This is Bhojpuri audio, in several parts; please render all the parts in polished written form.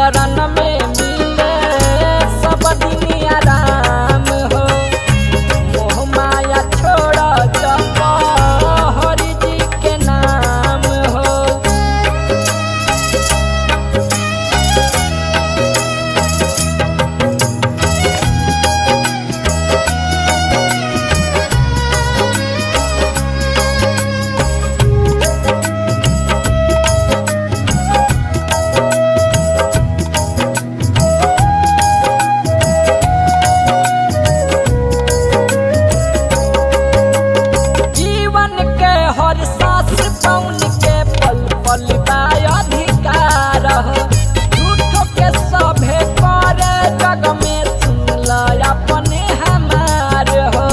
शरण में मिले सब दिन आराम हो। मोह माया छोड़ जप हरि जी के नाम हो। जीवन के हर सांस पौन के पल पल बा अधिकार हो। झूठो के सभे करे जग में सुन ल अपने हमार हो।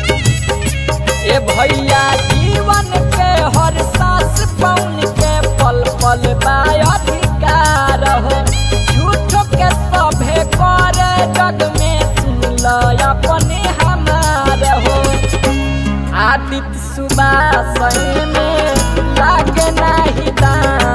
ए भैया जीवन के हर सांस पौन के पल पल बा अधिकार हो। झूठो के सभे करे जग में सुन ल अपने हमार हो। आदित्य सुबह में लागे नाही दाम